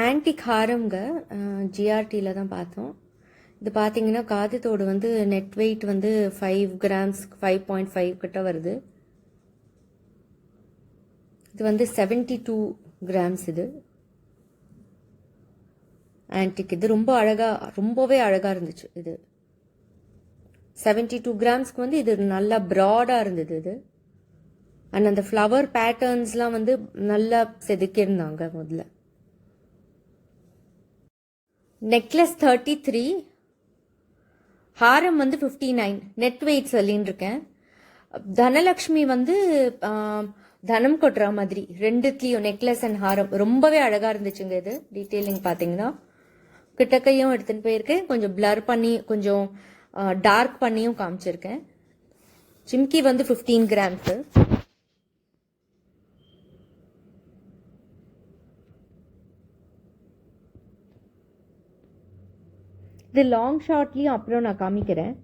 Antique ஹாரம்ங்க ஜிஆர்டியில் தான் பார்த்தோம். இது பார்த்தீங்கன்னா காது வந்து நெட் வெயிட் வந்து 5 கிராம்ஸ் 5.5 கிட்ட வருது. இது வந்து 72 கிராம்ஸ். இது ஆன்டிக். இது ரொம்பவே அழகாக இருந்துச்சு. இது 72 கிராம்ஸ்க்கு வந்து இது நல்லா ப்ராடாக இருந்தது. இது அண்ட் அந்த ஃப்ளவர் பேட்டர்ன்ஸ்லாம் வந்து நல்லா செதுக்கியிருந்தாங்க. முதல்ல நெக்லஸ் 33, ஹாரம் வந்து 59, நெட் வெயிட் சொல்லின்னு இருக்கேன். தனலக்ஷ்மி வந்து தனம் கொட்டுற மாதிரி ரெண்டுத்துலேயும் நெக்லஸ் அண்ட் ஹாரம் ரொம்பவே அழகாக இருந்துச்சுங்க. இது டீட்டெயிலிங் பார்த்தீங்கன்னா கிட்டக்கையும் எடுத்துன்னு போயிருக்கேன். கொஞ்சம் பிளர் பண்ணி கொஞ்சம் டார்க் பண்ணியும் காமிச்சிருக்கேன். ஜிம்கி வந்து 15 கிராம்ஸு. இது லாங் ஷார்ட்லேயும் அப்புறம் நான் காமிக்கிறேன்.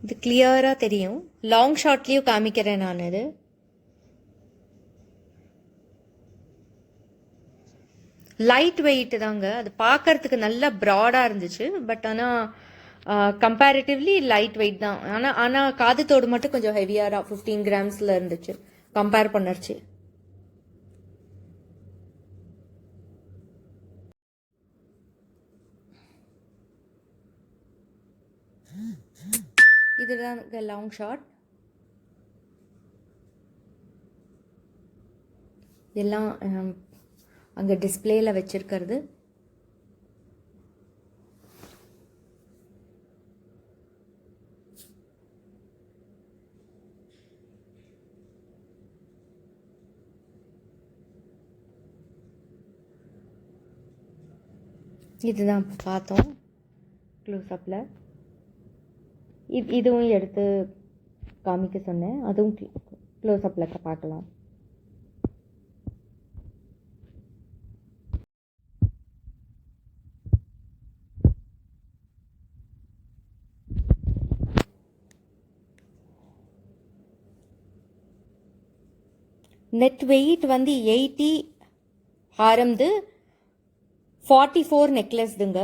இது கிளியராக தெரியும். லாங் ஷார்ட்லேயும் காமிக்கிறேன் நான். இது லைட் வெயிட் தாங்க. அது பார்க்கறதுக்கு நல்லா ப்ராடாக இருந்துச்சு. பட் ஆனால் கம்பேரிட்டிவ்லி லைட் வெயிட் தான். ஆனால் காது மட்டும் கொஞ்சம் ஹெவியாக 15 கிராம்ஸில் இருந்துச்சு கம்பேர் பண்ணச்சு. இதுதான் லாங் ஷாட். எல்லாம் அங்கே டிஸ்பிளேல வச்சிருக்கிறது. இதுதான் பார்த்தோம் க்ளோஸ்அப்பில். இதுவும் எடுத்து காமிக்க சொன்னேன். அதுவும் க்ளோஸ்அப்பில் பார்க்கலாம். நெட் வெயிட் வந்து 80, ஹாரம்து 44 நெக்லஸ்துங்க.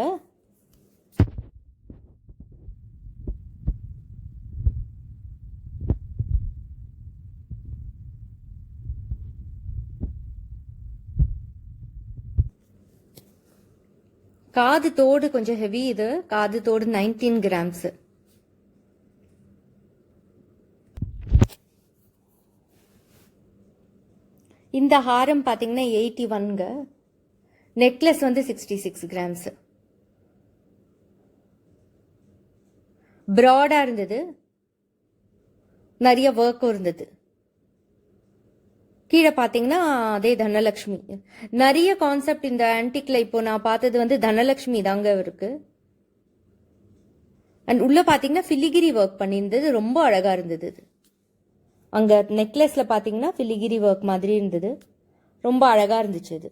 காது தோடு கொஞ்சம் ஹெவி. இது காது தோடு 19 கிராம்ஸ். இந்த ஹாரம் பார்த்தீங்கன்னா 81ங்க. நெக்லஸ் வந்து 66 கிராம்ஸ். ப்ராடாக இருந்தது. நிறைய ஒர்க்கும் இருந்தது. கீழே பார்த்தீங்கன்னா அதே தனலக்ஷ்மி. நிறைய கான்செப்ட் இந்த ஆன்டிக்ல இப்போ நான் பார்த்தது வந்து தனலக்ஷ்மி தாங்க இருக்கு. அண்ட் உள்ள பார்த்தீங்கன்னா ஃபிலிகிரி ஒர்க் பண்ணியிருந்தது. ரொம்ப அழகா இருந்தது. அங்கே நெக்லஸ்ல பார்த்தீங்கன்னா ஃபிலிகிரி ஒர்க் மாதிரி இருந்தது. ரொம்ப அழகா இருந்துச்சு. அது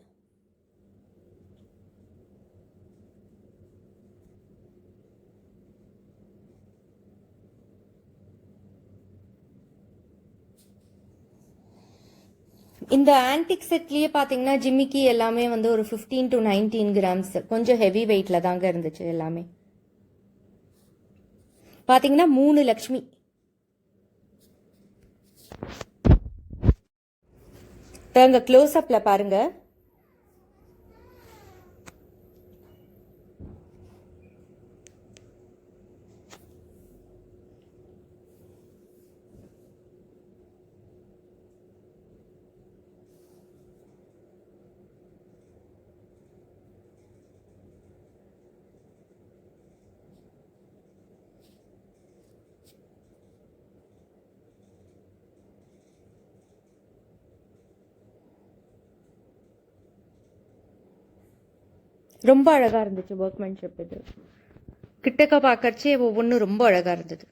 இந்த ஆன்டிக் செட்லயே பாத்தீங்கன்னா ஜிமிக்கி எல்லாமே வந்து ஒரு 15 to 19 கிராம்ஸ். கொஞ்சம் ஹெவி வெயிட்ல தாங்க இருந்துச்சு எல்லாமே. பாத்தீங்கன்னா 3 லக்ஷ்மி. க்ளோஸ் அப்ல பாருங்க. ரொம்ப அழகா இருந்துச்சு ஒர்க்மேன்ஷிப். இது கிட்டக்க பார்க்கறச்சே ஒவ்வொன்றும் ரொம்ப அழகா இருந்தது.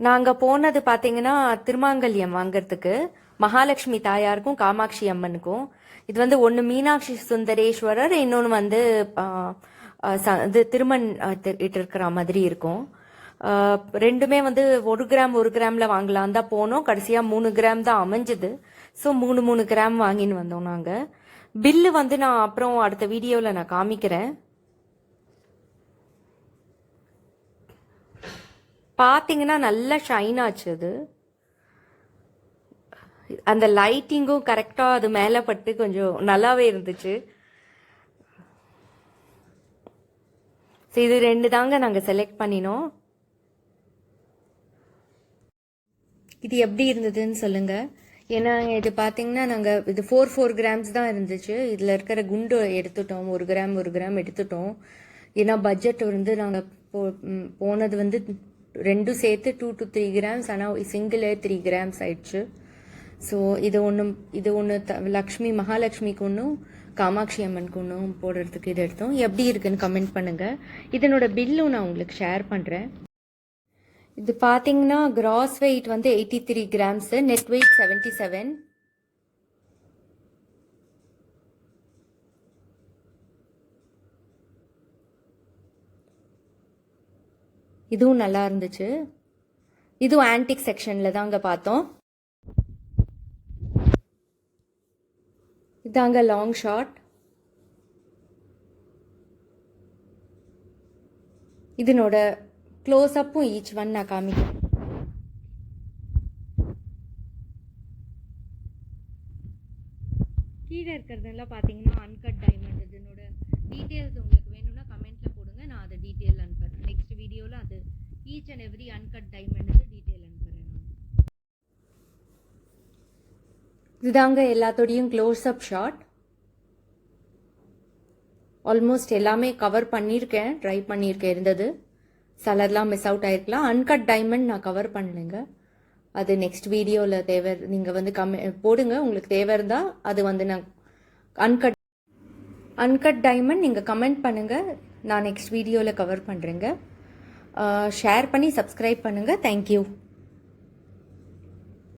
நாங்கள் போனது பார்த்தீங்கன்னா திருமாங்கல்யம் வாங்கிறதுக்கு மகாலட்சுமி தாயாருக்கும் காமாட்சி அம்மனுக்கும். இது வந்து ஒன்று மீனாட்சி சுந்தரேஸ்வரர், இன்னொன்று வந்து இது திருமண் இட்டு இருக்கிற மாதிரி இருக்கும். ரெண்டுமே வந்து 1 கிராம் 1 கிராம்ல வாங்கலாம் தான் போனோம். கடைசியாக 3 கிராம் தான் அமைஞ்சுது. ஸோ 3 கிராம் வாங்கின்னு வந்தோம் நாங்கள். பில்லு வந்து நான் அப்புறம் அடுத்த வீடியோவில் நான் காமிக்கிறேன். பார்த்தீங்கன்னா நல்லா ஷைன் ஆச்சு அது. அந்த லைட்டிங்கும் கரெக்டாக அது மேலே பட்டு கொஞ்சம் நல்லாவே இருந்துச்சு. ஸோ இது 2 தாங்க நாங்கள் செலக்ட் பண்ணினோம். இது எப்படி இருந்ததுன்னு சொல்லுங்க. ஏன்னா இது பார்த்தீங்கன்னா நாங்கள் இது 4 கிராம்ஸ் தான் இருந்துச்சு. இதில் இருக்கிற குண்டு எடுத்துட்டோம், 1 கிராம் 1 கிராம் எடுத்துட்டோம். ஏன்னா பட்ஜெட் வந்து நாங்கள் போனது வந்து ரெண்டும் சேர்த்து 2 to 3 கிராம்ஸ், ஆனால் சிங்கிளே 3 கிராம்ஸ் ஆயிடுச்சு. ஸோ இது ஒன்று லக்ஷ்மி மகாலட்சுமிக்கு ஒன்றும் காமாட்சி அம்மனுக்கு ஒன்றும் போடுறதுக்கு இது எடுத்தோம். எப்படி இருக்குன்னு கமெண்ட் பண்ணுங்கள். இதனோட பில்லும் நான் உங்களுக்கு ஷேர் பண்ணுறேன். இது பார்த்தீங்கன்னா கிராஸ் வெயிட் வந்து 83 கிராம்ஸு, நெட் வெயிட் 77. இதுவும் நல்லா இருந்துச்சு. இதுவும் ஆன்டிக் செக்ஷனில் தாங்க பார்த்தோம். இதாங்க லாங் ஷாட். இதனோட க்ளோஸ் அப்பும் ஈச் ஒன் நான் காமிக்கிறேன். கீழே இருக்கிறதெல்லாம் பார்த்தீங்கன்னா அன்கட் டைமண்ட். இதனோட டீட்டெயில்ஸ் உங்களுக்கு வேணும்னா கமெண்ட்டில் போடுங்க, நான் அதை டீட்டெயில் அனுப்புகிறேன். நெக்ஸ்ட் வீடியோவில் அது each and every uncut diamond detail அனுப்புகிறேன். இதுதாங்க எல்லாத்தோடையும் க்ளோஸ் அப் ஷாட். ஆல்மோஸ்ட் எல்லாமே கவர் பண்ணியிருக்கேன், ட்ரை பண்ணியிருக்கேன். இருந்தது சிலர்லாம் மிஸ் அவுட் ஆயிருக்கலாம். அன்கட் டைமண்ட் நான் கவர் பண்ணலைங்க. அது நெக்ஸ்ட் வீடியோவில் தேவை, நீங்கள் வந்து போடுங்க. உங்களுக்கு தேவை இருந்தால் அது வந்து நான் அன்கட் டைமண்ட் நீங்கள் கமெண்ட் பண்ணுங்கள், நான் நெக்ஸ்ட் வீடியோவில் கவர் பண்ணுறேங்க. ஷேர் பண்ணி சப்ஸ்கிரைப் பண்ணுங்கள். தேங்க்யூ.